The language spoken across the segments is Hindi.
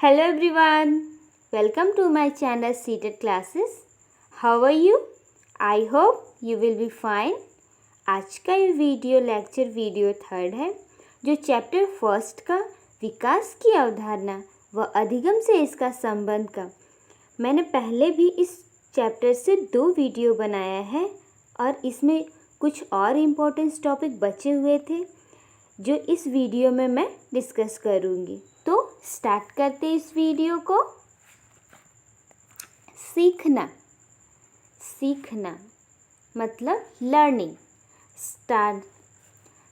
Hello everyone, welcome to my channel Seated Classes. How are you? I hope you will be fine. आज का ये वीडियो लेक्चर वीडियो 3 है जो चैप्टर 1 का विकास की अवधारणा व अधिगम से इसका संबंध का मैंने पहले भी इस चैप्टर से 2 वीडियो बनाया है और इसमें कुछ और इम्पोर्टेंट टॉपिक बचे हुए थे जो इस वीडियो में मैं डिस्कस करूँगी। तो स्टार्ट करते इस वीडियो को। सीखना मतलब लर्निंग।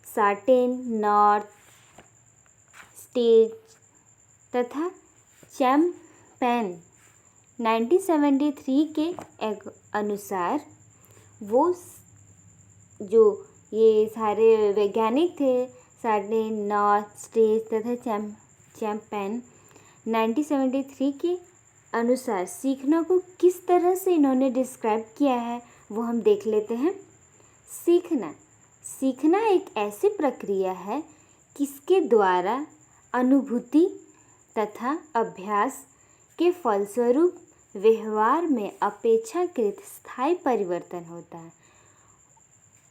सर्टेन, नॉर्थ, स्टेज तथा चैम्पेन 1973 के अनुसार वो जो ये सारे वैज्ञानिक थे, सर्टेन, नॉर्थ, स्टेज तथा चैम्पेन 1973 के अनुसार सीखना को किस तरह से इन्होंने डिस्क्राइब किया है वो हम देख लेते हैं। सीखना एक ऐसी प्रक्रिया है किसके द्वारा अनुभूति तथा अभ्यास के फलस्वरूप व्यवहार में अपेक्षाकृत स्थायी परिवर्तन होता है।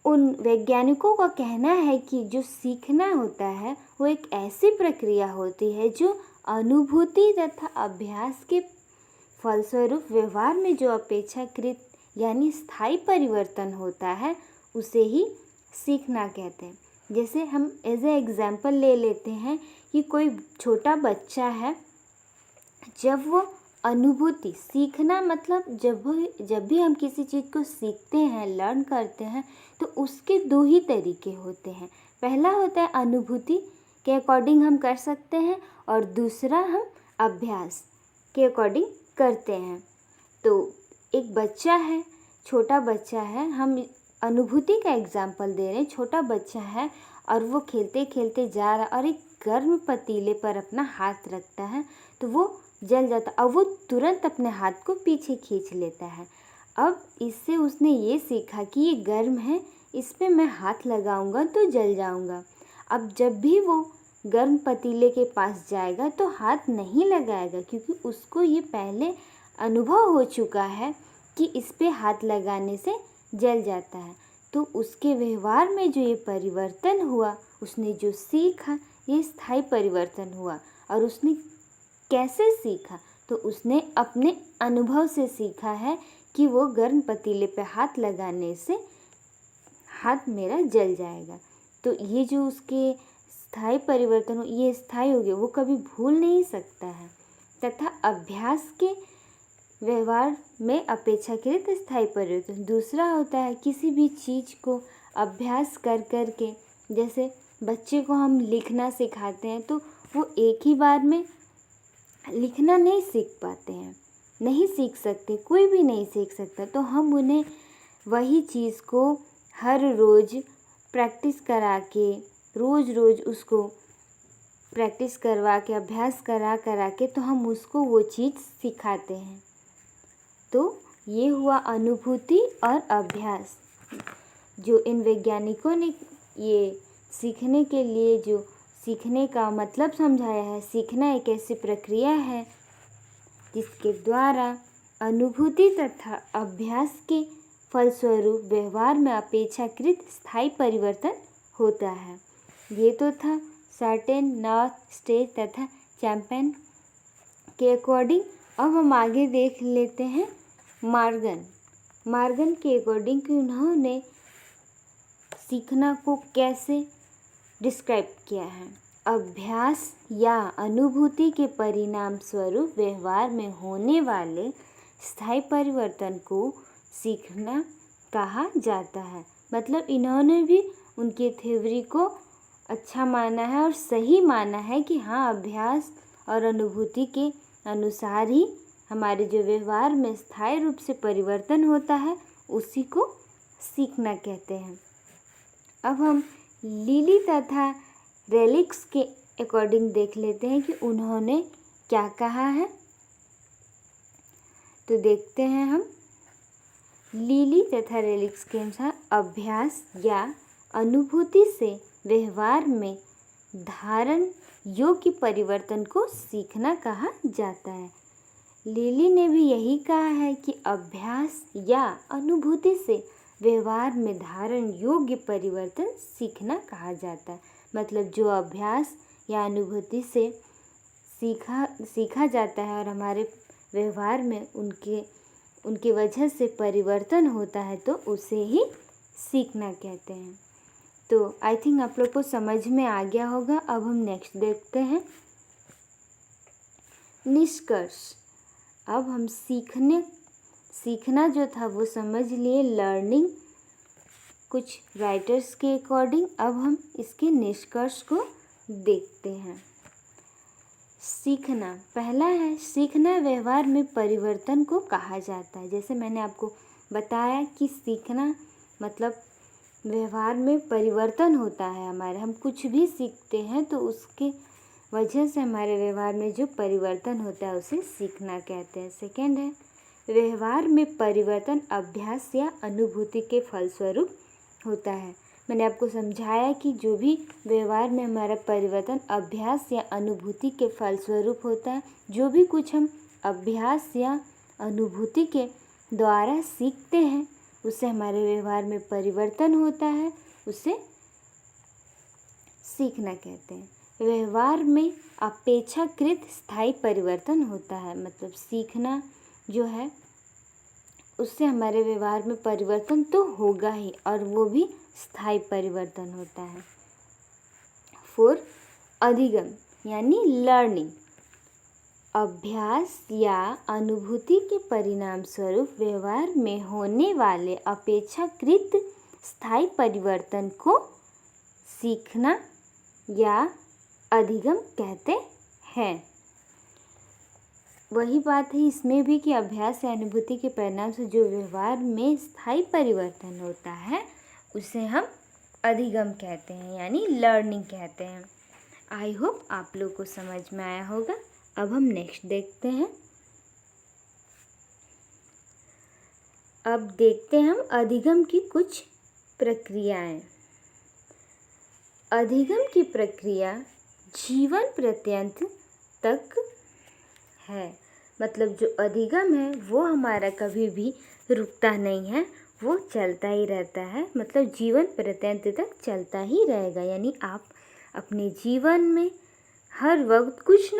उन वैज्ञानिकों का कहना है कि जो सीखना होता है वो एक ऐसी प्रक्रिया होती है जो अनुभूति तथा अभ्यास के फलस्वरूप व्यवहार में जो अपेक्षाकृत यानी स्थायी परिवर्तन होता है उसे ही सीखना कहते हैं। जैसे हम एज ए एग्जाम्पल ले लेते हैं कि कोई छोटा बच्चा है, जब वो अनुभूति सीखना मतलब जब भी हम किसी चीज़ को सीखते हैं, लर्न करते हैं तो उसके 2 ही तरीके होते हैं। पहला होता है अनुभूति के अकॉर्डिंग हम कर सकते हैं और दूसरा हम अभ्यास के अकॉर्डिंग करते हैं। तो एक बच्चा है, छोटा बच्चा है, हम अनुभूति का एग्जाम्पल दे रहे हैं। छोटा बच्चा है और वो खेलते खेलते जा रहा और एक गर्म पतीले पर अपना हाथ रखता है तो वो जल जाता और वो तुरंत अपने हाथ को पीछे खींच लेता है। अब इससे उसने ये सीखा कि ये गर्म है, इस पे मैं हाथ लगाऊंगा तो जल जाऊंगा। अब जब भी वो गर्म पतीले के पास जाएगा तो हाथ नहीं लगाएगा क्योंकि उसको ये पहले अनुभव हो चुका है कि इस पे हाथ लगाने से जल जाता है। तो उसके व्यवहार में जो ये परिवर्तन हुआ, उसने जो सीखा ये स्थायी परिवर्तन हुआ। और उसने कैसे सीखा? तो उसने अपने अनुभव से सीखा है कि वो गर्म पतीले पे हाथ लगाने से हाथ मेरा जल जाएगा। तो ये जो उसके स्थायी परिवर्तन हो, ये स्थायी हो गया, वो कभी भूल नहीं सकता है। तथा अभ्यास के व्यवहार में अपेक्षाकृत स्थायी परिवर्तन दूसरा होता है किसी भी चीज़ को अभ्यास कर कर के। जैसे बच्चे को हम लिखना सिखाते हैं तो वो एक ही बार में लिखना नहीं सीख पाते हैं, नहीं सीख सकते, कोई भी नहीं सीख सकता। तो हम उन्हें वही चीज़ को हर रोज़ प्रैक्टिस करा के, रोज़ उसको प्रैक्टिस करवा के, अभ्यास करा के तो हम उसको वो चीज़ सिखाते हैं। तो ये हुआ अनुभूति और अभ्यास। जो इन वैज्ञानिकों ने ये सीखने के लिए जो सीखने का मतलब समझाया है, सीखना एक ऐसी प्रक्रिया है जिसके द्वारा अनुभूति तथा अभ्यास के फलस्वरूप व्यवहार में अपेक्षाकृत स्थायी परिवर्तन होता है। ये तो था सर्टेन, नॉर्थ, स्टेज तथा चैम्पेन के अकॉर्डिंग। अब हम आगे देख लेते हैं मॉर्गन के अकॉर्डिंग कि उन्होंने सीखना को कैसे डिस्क्राइब किया है। अभ्यास या अनुभूति के परिणाम स्वरूप व्यवहार में होने वाले स्थायी परिवर्तन को सीखना कहा जाता है। मतलब इन्होंने भी उनकी थ्योरी को अच्छा माना है और सही माना है कि हाँ, अभ्यास और अनुभूति के अनुसार ही हमारे जो व्यवहार में स्थायी रूप से परिवर्तन होता है उसी को सीखना कहते हैं। अब हम लिली तथा रेलिक्स के अकॉर्डिंग देख लेते हैं कि उन्होंने क्या कहा है। तो देखते हैं हम लिली तथा रेलिक्स के अनुसार अभ्यास या अनुभूति से व्यवहार में धारण योग्य परिवर्तन को सीखना कहा जाता है। लिली ने भी यही कहा है कि अभ्यास या अनुभूति से व्यवहार में धारण योग्य परिवर्तन सीखना कहा जाता है। मतलब जो अभ्यास या अनुभूति से सीखा जाता है और हमारे व्यवहार में उनके वजह से परिवर्तन होता है तो उसे ही सीखना कहते हैं। तो आई थिंक आप लोग को समझ में आ गया होगा। अब हम नेक्स्ट देखते हैं निष्कर्ष। अब हम सीखना जो था वो समझ लिए लर्निंग कुछ राइटर्स के अकॉर्डिंग। अब हम इसके निष्कर्ष को देखते हैं। सीखना, पहला है सीखना व्यवहार में परिवर्तन को कहा जाता है। जैसे मैंने आपको बताया कि सीखना मतलब व्यवहार में परिवर्तन होता है हमारे। हम कुछ भी सीखते हैं तो उसके वजह से हमारे व्यवहार में जो परिवर्तन होता है उसे सीखना कहते हैं। सेकेंड है व्यवहार में परिवर्तन अभ्यास या अनुभूति के फलस्वरूप होता है। मैंने आपको समझाया कि जो भी व्यवहार में हमारा परिवर्तन अभ्यास या अनुभूति के फलस्वरूप होता है। जो भी कुछ हम अभ्यास या अनुभूति के द्वारा सीखते हैं उससे हमारे व्यवहार में परिवर्तन होता है, उसे सीखना कहते हैं। व्यवहार में अपेक्षाकृत स्थायी परिवर्तन होता है। मतलब सीखना जो है उससे हमारे व्यवहार में परिवर्तन तो होगा ही और वो भी स्थायी परिवर्तन होता है। 4 अधिगम यानी लर्निंग, अभ्यास या अनुभूति के परिणाम स्वरूप व्यवहार में होने वाले अपेक्षाकृत स्थायी परिवर्तन को सीखना या अधिगम कहते हैं। वही बात है इसमें भी कि अभ्यास या अनुभूति के परिणाम से जो व्यवहार में स्थायी परिवर्तन होता है उसे हम अधिगम कहते हैं यानी लर्निंग कहते हैं। आई होप आप लोग को समझ में आया होगा। अब हम नेक्स्ट देखते हैं। अब देखते हैं हम अधिगम की कुछ प्रक्रियाएं। अधिगम की प्रक्रिया जीवन पर्यंत तक है। मतलब जो अधिगम है वो हमारा कभी भी रुकता नहीं है, वो चलता ही रहता है। मतलब जीवन पर्यंत तक चलता ही रहेगा। यानी आप अपने जीवन में हर वक्त कुछ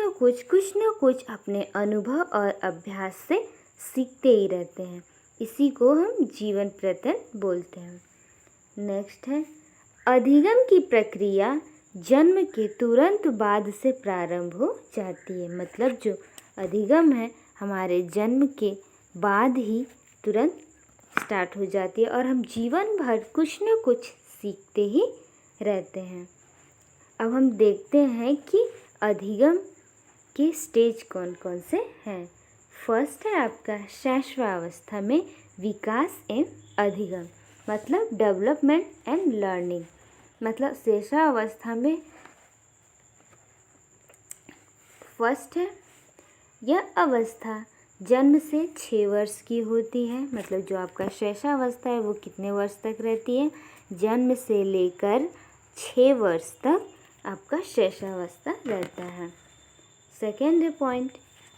न कुछ अपने अनुभव और अभ्यास से सीखते ही रहते हैं। इसी को हम जीवन पर्यंत बोलते हैं। नेक्स्ट है अधिगम की प्रक्रिया जन्म के तुरंत बाद से प्रारंभ हो जाती है। मतलब जो अधिगम है हमारे जन्म के बाद ही तुरंत स्टार्ट हो जाती है और हम जीवन भर कुछ न कुछ सीखते ही रहते हैं। अब हम देखते हैं कि अधिगम के स्टेज कौन कौन से हैं। फर्स्ट है आपका शैशवावस्था में विकास एवं अधिगम, मतलब डेवलपमेंट एंड लर्निंग। मतलब शैशवावस्था में फर्स्ट है यह अवस्था जन्म से 6 वर्ष की होती है। मतलब जो आपका शैशवावस्था है वो कितने वर्ष तक रहती है? जन्म से लेकर 6 वर्ष तक आपका शैशवावस्था रहता है। सेकेंड पॉइंट,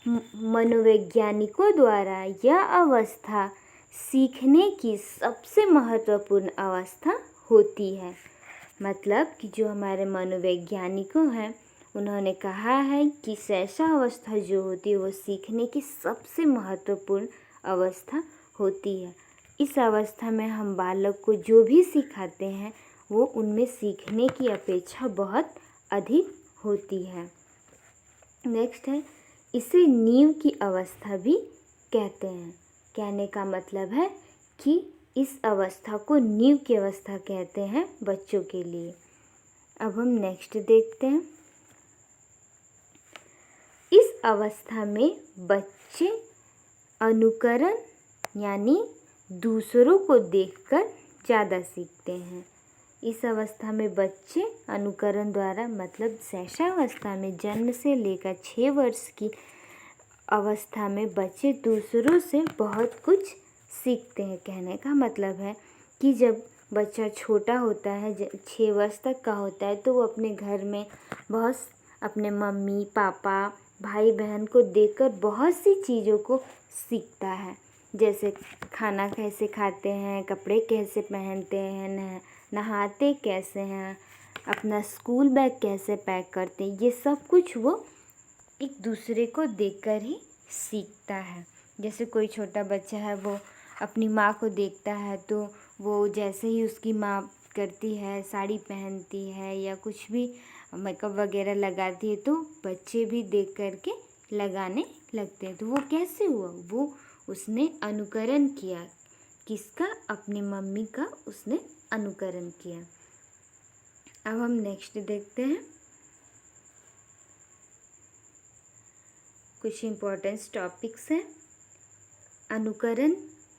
मनोवैज्ञानिकों द्वारा यह अवस्था सीखने की सबसे महत्वपूर्ण अवस्था होती है। मतलब कि जो हमारे मनोवैज्ञानिकों हैं उन्होंने कहा है कि शैशवावस्था जो होती है वो सीखने की सबसे महत्वपूर्ण अवस्था होती है। इस अवस्था में हम बालक को जो भी सिखाते हैं वो उनमें सीखने की अपेक्षा बहुत अधिक होती है। नेक्स्ट है इसे नींव की अवस्था भी कहते हैं। कहने का मतलब है कि इस अवस्था को नींव की अवस्था कहते हैं बच्चों के लिए। अब हम नेक्स्ट देखते हैं। इस अवस्था में बच्चे अनुकरण यानी दूसरों को देखकर ज़्यादा सीखते हैं। इस अवस्था में बच्चे अनुकरण द्वारा, मतलब शैशवावस्था में जन्म से लेकर 6 वर्ष की अवस्था में बच्चे दूसरों से बहुत कुछ सीखते हैं। कहने का मतलब है कि जब बच्चा छोटा होता है 6 वर्ष तक का होता है तो वो अपने घर में बहुत अपने मम्मी पापा भाई बहन को देखकर बहुत सी चीज़ों को सीखता है, जैसे खाना कैसे खाते हैं, कपड़े कैसे पहनते हैं, नहाते कैसे हैं, अपना स्कूल बैग कैसे पैक करते हैं। ये सब कुछ वो एक दूसरे को देखकर ही सीखता है। जैसे कोई छोटा बच्चा है, वो अपनी माँ को देखता है तो वो जैसे ही उसकी माँ करती है, साड़ी पहनती है या कुछ भी मेकअप वगैरह लगाती है, तो बच्चे भी देख कर के लगाने लगते हैं। तो वो कैसे हुआ? वो उसने अनुकरण किया। किसका? अपनी मम्मी का उसने अनुकरण किया। अब हम नेक्स्ट देखते हैं कुछ इम्पोर्टेंट टॉपिक्स हैं। अनुकरण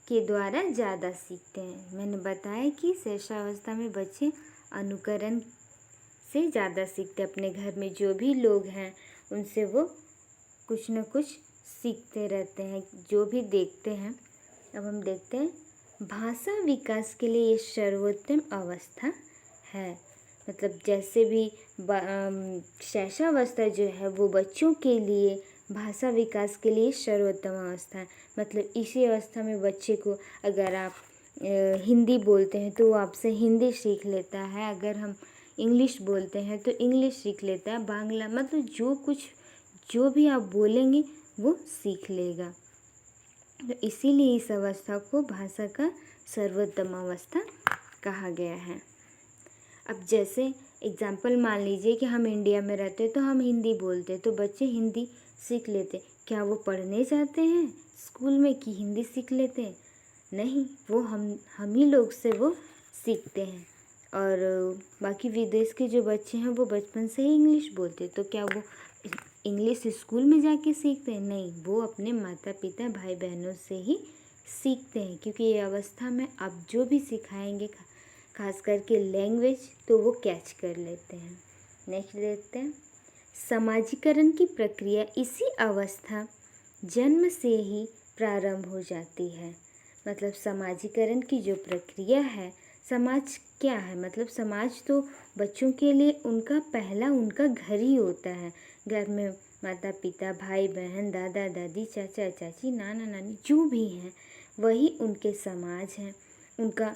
के द्वारा ज़्यादा सीखते हैं। मैंने बताया कि शैशवावस्था में बच्चे अनुकरण से ज़्यादा सीखते हैं। अपने घर में जो भी लोग हैं उनसे वो कुछ न कुछ सीखते रहते हैं, जो भी देखते हैं। अब हम देखते हैं भाषा विकास के लिए ये सर्वोत्तम अवस्था है। मतलब जैसे भी शैशवावस्था जो है वो बच्चों के लिए भाषा विकास के लिए सर्वोत्तम अवस्था है। मतलब इसी अवस्था में बच्चे को अगर आप हिंदी बोलते हैं तो वो आपसे हिंदी सीख लेता है, अगर हम इंग्लिश बोलते हैं तो इंग्लिश सीख लेता है, बांग्ला, मतलब जो भी आप बोलेंगे वो सीख लेगा। तो इसीलिए इस अवस्था को भाषा का सर्वोत्तम अवस्था कहा गया है। अब जैसे एग्जाम्पल मान लीजिए कि हम इंडिया में रहते हैं तो हम हिंदी बोलते हैं, तो बच्चे हिंदी सीख लेते। क्या वो पढ़ने जाते हैं स्कूल में कि हिंदी सीख लेते हैं? नहीं, वो हम ही लोग से वो सीखते हैं। और बाकी विदेश के जो बच्चे हैं वो बचपन से ही इंग्लिश बोलते, तो क्या वो इंग्लिश स्कूल में जाके सीखते हैं? नहीं, वो अपने माता पिता भाई बहनों से ही सीखते हैं, क्योंकि ये अवस्था में आप जो भी सिखाएंगे खास करके लैंग्वेज तो वो कैच कर लेते हैं। नेक्स्ट देखते हैं समाजीकरण की प्रक्रिया। इसी अवस्था जन्म से ही प्रारंभ हो जाती है। मतलब समाजीकरण की जो प्रक्रिया है, समाज क्या है? मतलब समाज तो बच्चों के लिए उनका घर ही होता है। घर में माता पिता भाई बहन दादा दादी चाचा चाची नाना नानी जो भी हैं वही उनके समाज हैं। उनका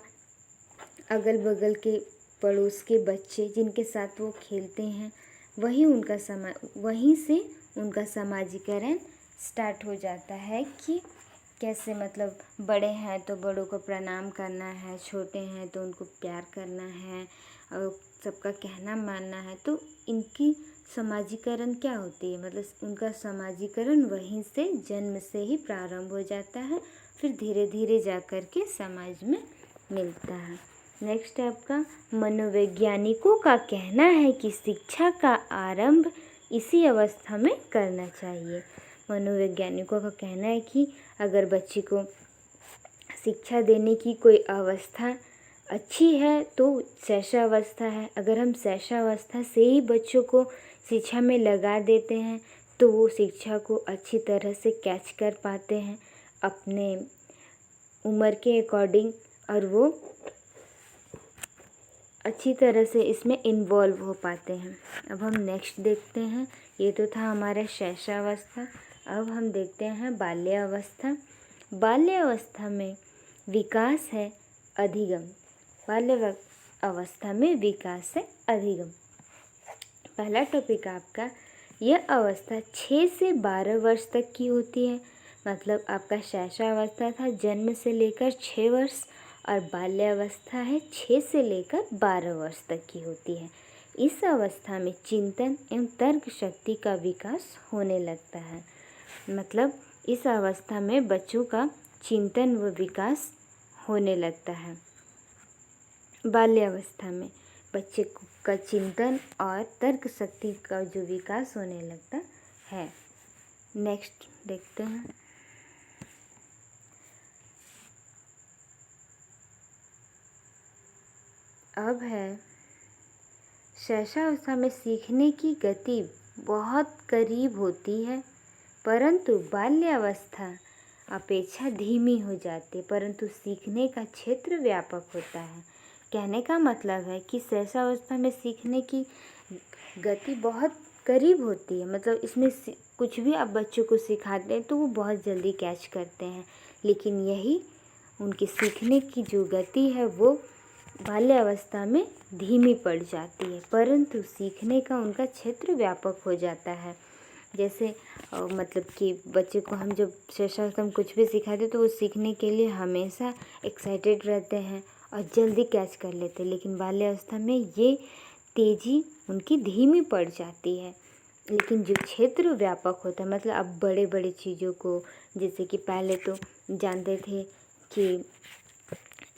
अगल बगल के पड़ोस के बच्चे जिनके साथ वो खेलते हैं वहीं से उनका समाजीकरण स्टार्ट हो जाता है कि कैसे, मतलब बड़े हैं तो बड़ों को प्रणाम करना है, छोटे हैं तो उनको प्यार करना है और सबका कहना मानना है। तो इनकी समाजीकरण क्या होती है? मतलब उनका समाजीकरण वहीं से जन्म से ही प्रारंभ हो जाता है, फिर धीरे धीरे जा कर के समाज में मिलता है। नेक्स्ट है आपका मनोवैज्ञानिकों का कहना है कि शिक्षा का आरंभ इसी अवस्था में करना चाहिए। मनोवैज्ञानिकों का कहना है कि अगर बच्चे को शिक्षा देने की कोई अवस्था अच्छी है तो शैशवावस्था है। अगर हम शैशवावस्था से ही बच्चों को शिक्षा में लगा देते हैं तो वो शिक्षा को अच्छी तरह से कैच कर पाते हैं अपने उम्र के अकॉर्डिंग, और वो अच्छी तरह से इसमें इन्वॉल्व हो पाते हैं। अब हम नेक्स्ट देखते हैं, ये तो था हमारा शैशवावस्था। अब हम देखते हैं बाल्यावस्था। बाल्यावस्था में विकास है अधिगम। बाल्य अवस्था में विकास है अधिगम। पहला टॉपिक आपका, यह अवस्था 6 से 12 वर्ष तक की होती है। मतलब आपका शैशवावस्था था जन्म से लेकर 6 वर्ष और बाल्यावस्था है 6 से लेकर 12 वर्ष तक की होती है। इस अवस्था में चिंतन एवं तर्क शक्ति का विकास होने लगता है। मतलब इस अवस्था में बच्चों का चिंतन व विकास होने लगता है। बाल्यावस्था में बच्चे का चिंतन और तर्क शक्ति का जो विकास होने लगता है। नेक्स्ट देखते हैं, अब है शैशवावस्था में सीखने की गति बहुत करीब होती है, परंतु बाल्यावस्था अपेक्षा धीमी हो जाती है, परंतु सीखने का क्षेत्र व्यापक होता है। कहने का मतलब है कि शैशवावस्था में सीखने की गति बहुत करीब होती है, मतलब इसमें कुछ भी आप बच्चों को सिखाते हैं तो वो बहुत जल्दी कैच करते हैं, लेकिन यही उनके सीखने की जो गति है वो बाल्यावस्था में धीमी पड़ जाती है, परंतु सीखने का उनका क्षेत्र व्यापक हो जाता है। जैसे मतलब कि बच्चे को हम जब हम कुछ भी सिखाते तो वो सीखने के लिए हमेशा एक्साइटेड रहते हैं और जल्दी कैच कर लेते हैं, लेकिन बाल्यावस्था में ये तेज़ी उनकी धीमी पड़ जाती है। लेकिन जो क्षेत्र व्यापक होता है, मतलब अब बड़े बड़े चीज़ों को, जैसे कि पहले तो जानते थे कि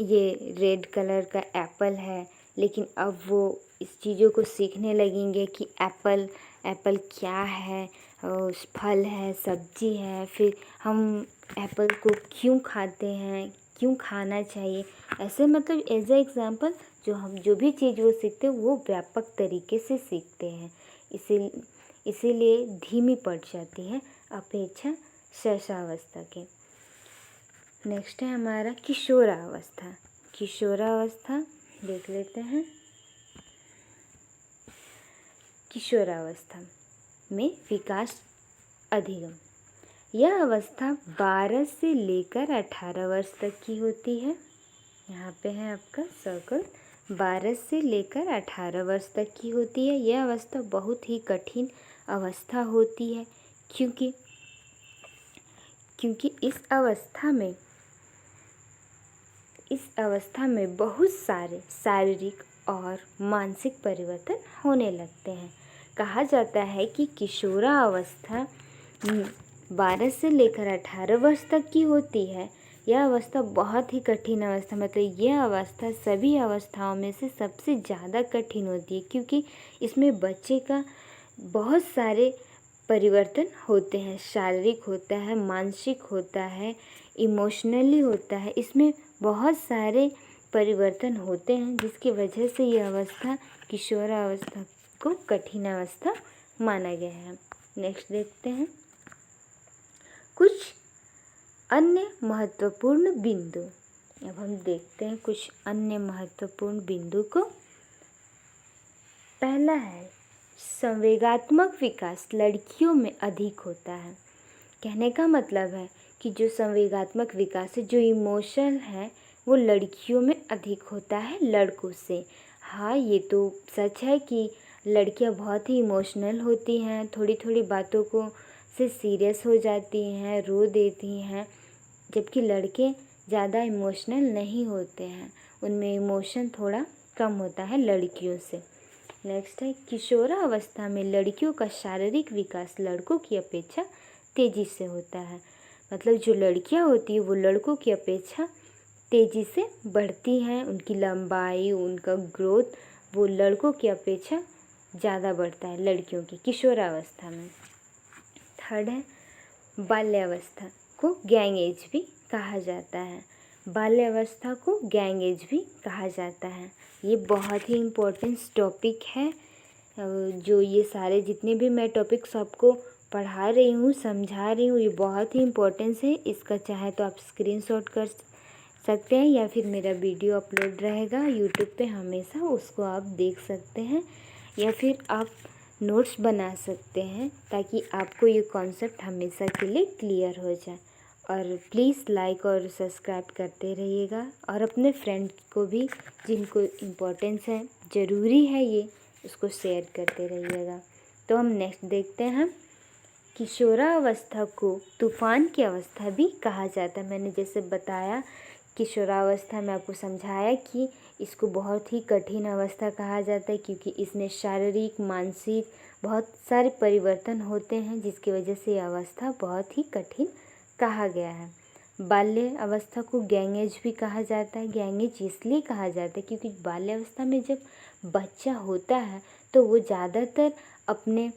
ये रेड कलर का एप्पल है, लेकिन अब वो इस चीज़ों को सीखने लगेंगे कि एप्पल क्या है, फल है, सब्जी है, फिर हम एप्पल को क्यों खाते हैं, क्यों खाना चाहिए। ऐसे मतलब एज ए एग्ज़ाम्पल हम जो भी चीज़ वो सीखते हैं वो व्यापक तरीके से सीखते हैं, इसीलिए धीमी पड़ जाती है अपेक्षा शैशवावस्था के। नेक्स्ट है हमारा किशोरावस्था। किशोरावस्था देख लेते हैं। किशोरावस्था में विकास अधिगम, यह अवस्था 12 से लेकर 18 वर्ष तक की होती है। यहाँ पे है आपका सर्कल, 12 से लेकर 18 वर्ष तक की होती है। यह अवस्था बहुत ही कठिन अवस्था होती है, क्योंकि इस अवस्था में बहुत सारे शारीरिक और मानसिक परिवर्तन होने लगते हैं। कहा जाता है कि किशोरावस्था 12 से लेकर 18 वर्ष तक की होती है। यह अवस्था बहुत ही कठिन अवस्था, मतलब यह अवस्था सभी अवस्थाओं में से सबसे ज़्यादा कठिन होती है, क्योंकि इसमें बच्चे का बहुत सारे परिवर्तन होते हैं। शारीरिक होता है, मानसिक होता है, इमोशनली होता है, इसमें बहुत सारे परिवर्तन होते हैं, जिसकी वजह से यह अवस्था किशोरावस्था को कठिन अवस्था माना गया है। नेक्स्ट देखते हैं कुछ अन्य महत्वपूर्ण बिंदु। अब हम देखते हैं कुछ अन्य महत्वपूर्ण बिंदु को। पहला है संवेगात्मक विकास लड़कियों में अधिक होता है। कहने का मतलब है कि जो संवेगात्मक विकास है, जो इमोशन है, वो लड़कियों में अधिक होता है लड़कों से। हाँ, ये तो सच है कि लड़कियां बहुत ही इमोशनल होती हैं, थोड़ी थोड़ी बातों को से सीरियस हो जाती हैं, रो देती हैं, जबकि लड़के ज़्यादा इमोशनल नहीं होते हैं, उनमें इमोशन थोड़ा कम होता है लड़कियों से। नेक्स्ट है किशोरावस्था में लड़कियों का शारीरिक विकास लड़कों की अपेक्षा तेज़ी से होता है। मतलब जो लड़कियां होती हैं वो लड़कों की अपेक्षा तेज़ी से बढ़ती हैं, उनकी लंबाई, उनका ग्रोथ वो लड़कों की अपेक्षा ज़्यादा बढ़ता है लड़कियों की किशोरावस्था में। थर्ड है बाल्यावस्था को गैंग एज भी कहा जाता है। बाल्यावस्था को गैंग एज भी कहा जाता है। ये बहुत ही इम्पोर्टेंट टॉपिक है। जो ये सारे जितने भी मैं टॉपिक्स आपको पढ़ा रही हूँ, समझा रही हूँ, ये बहुत ही इम्पोर्टेंस है। इसका चाहे तो आप स्क्रीनशॉट कर सकते हैं या फिर मेरा वीडियो अपलोड रहेगा यूट्यूब पे, हमेशा उसको आप देख सकते हैं, या फिर आप नोट्स बना सकते हैं ताकि आपको ये कॉन्सेप्ट हमेशा के लिए क्लियर हो जाए। और प्लीज़ लाइक और सब्सक्राइब करते रहिएगा, और अपने फ्रेंड को भी जिनको इम्पोर्टेंस है, ज़रूरी है ये, उसको शेयर करते रहिएगा। तो हम नेक्स्ट देखते हैं किशोरावस्था को तूफ़ान की अवस्था भी कहा जाता है। मैंने जैसे बताया किशोरावस्था में आपको समझाया कि इसको बहुत ही कठिन अवस्था कहा जाता है, क्योंकि इसमें शारीरिक, मानसिक बहुत सारे परिवर्तन होते हैं, जिसकी वजह से यह अवस्था बहुत ही कठिन कहा गया है। बाल्य अवस्था को गैंग एज भी कहा जाता है। गैंग एज इसलिए कहा जाता है क्योंकि बाल्यावस्था में जब बच्चा होता है तो वो ज़्यादातर अपने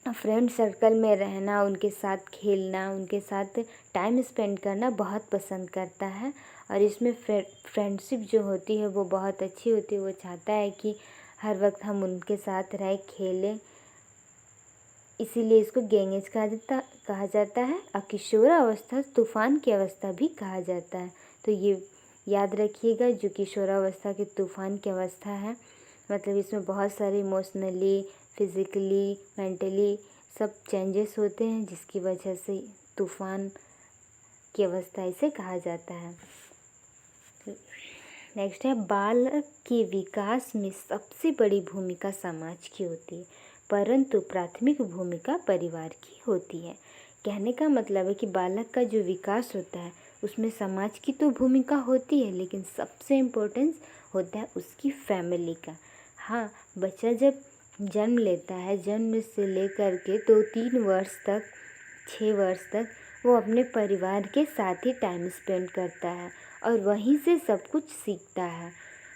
फ्रेंड सर्कल में रहना, उनके साथ खेलना, उनके साथ टाइम स्पेंड करना बहुत पसंद करता है, और इसमें फ्रेंडशिप जो होती है वो बहुत अच्छी होती है। वो चाहता है कि हर वक्त हम उनके साथ रह खेलें, इसीलिए इसको गैंग एज कहा जाता है। और किशोरावस्था तूफ़ान की अवस्था भी कहा जाता है। तो ये याद रखिएगा, जो किशोरावस्था की तूफ़ान की अवस्था है, मतलब इसमें बहुत सारे इमोशनली, फिज़िकली मेंटली सब चेंजेस होते हैं, जिसकी वजह से तूफान की अवस्था इसे कहा जाता है। नेक्स्ट है, बालक के विकास में सबसे बड़ी भूमिका समाज की होती है, परंतु प्राथमिक भूमिका परिवार की होती है। कहने का मतलब है कि बालक का जो विकास होता है उसमें समाज की तो भूमिका होती है, लेकिन सबसे इम्पोर्टेंस होता है उसकी फैमिली का। हाँ, बच्चा जब जन्म लेता है, जन्म से लेकर के 2-3 वर्ष तक, 6 वर्ष तक वो अपने परिवार के साथ ही टाइम स्पेंड करता है और वहीं से सब कुछ सीखता है।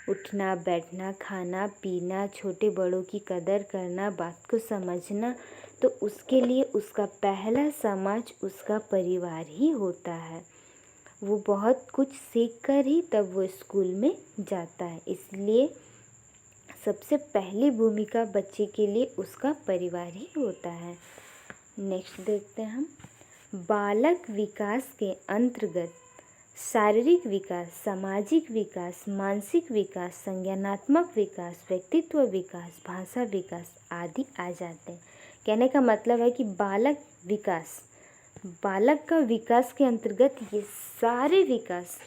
उठना बैठना, खाना पीना, छोटे बड़ों की कदर करना, बात को समझना। तो उसके लिए उसका पहला समाज उसका परिवार ही होता है। वो बहुत कुछ सीख कर ही तब वो स्कूल में जाता है, इसलिए सबसे पहली भूमिका बच्चे के लिए उसका परिवार ही होता है। नेक्स्ट देखते हैं हम, बालक विकास के अंतर्गत शारीरिक विकास, सामाजिक विकास, मानसिक विकास, संज्ञानात्मक विकास, व्यक्तित्व विकास, भाषा विकास आदि आ जाते हैं। कहने का मतलब है कि बालक का विकास के अंतर्गत ये सारे विकास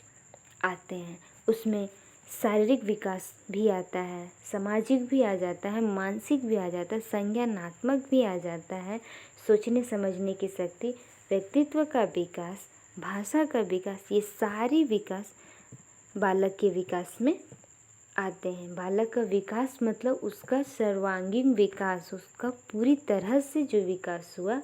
आते हैं। उसमें शारीरिक विकास भी आता है, सामाजिक भी आ जाता है, मानसिक भी आ जाता है, संज्ञानात्मक भी आ जाता है, सोचने समझने की शक्ति, व्यक्तित्व का विकास, भाषा का विकास, ये सारे विकास बालक के विकास में आते हैं। बालक का विकास मतलब उसका सर्वांगीण विकास, उसका पूरी तरह से जो विकास हुआ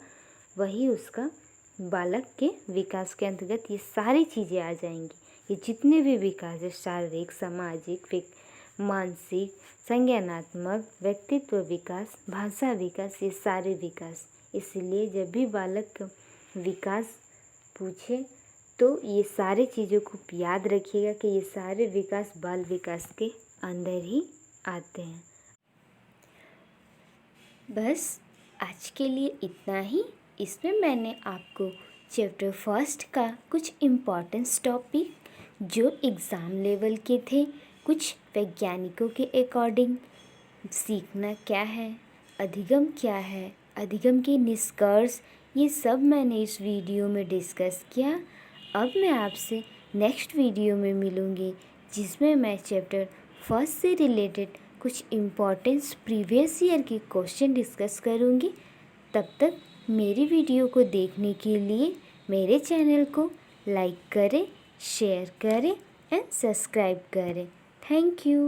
वही उसका बालक के विकास के अंतर्गत ये सारी चीज़ें आ जाएंगी। ये जितने भी विकास है, शारीरिक, सामाजिक, मानसिक, संज्ञानात्मक, व्यक्तित्व विकास, भाषा विकास, ये सारे विकास। इसलिए जब भी बालक का विकास पूछे तो ये सारी चीज़ों को याद रखिएगा कि ये सारे विकास बाल विकास के अंदर ही आते हैं। बस आज के लिए इतना ही। इसमें मैंने आपको चैप्टर फर्स्ट का कुछ इम्पॉर्टेंस टॉपिक जो एग्ज़ाम लेवल के थे, कुछ वैज्ञानिकों के अकॉर्डिंग सीखना क्या है, अधिगम क्या है, अधिगम के निष्कर्ष, ये सब मैंने इस वीडियो में डिस्कस किया। अब मैं आपसे नेक्स्ट वीडियो में मिलूँगी, जिसमें मैं चैप्टर फर्स्ट से रिलेटेड कुछ इम्पॉर्टेंस प्रीवियस ईयर के क्वेश्चन डिस्कस करूँगी। तब तक मेरी वीडियो को देखने के लिए मेरे चैनल को लाइक करें, शेयर करें एंड सब्सक्राइब करें। Thank you.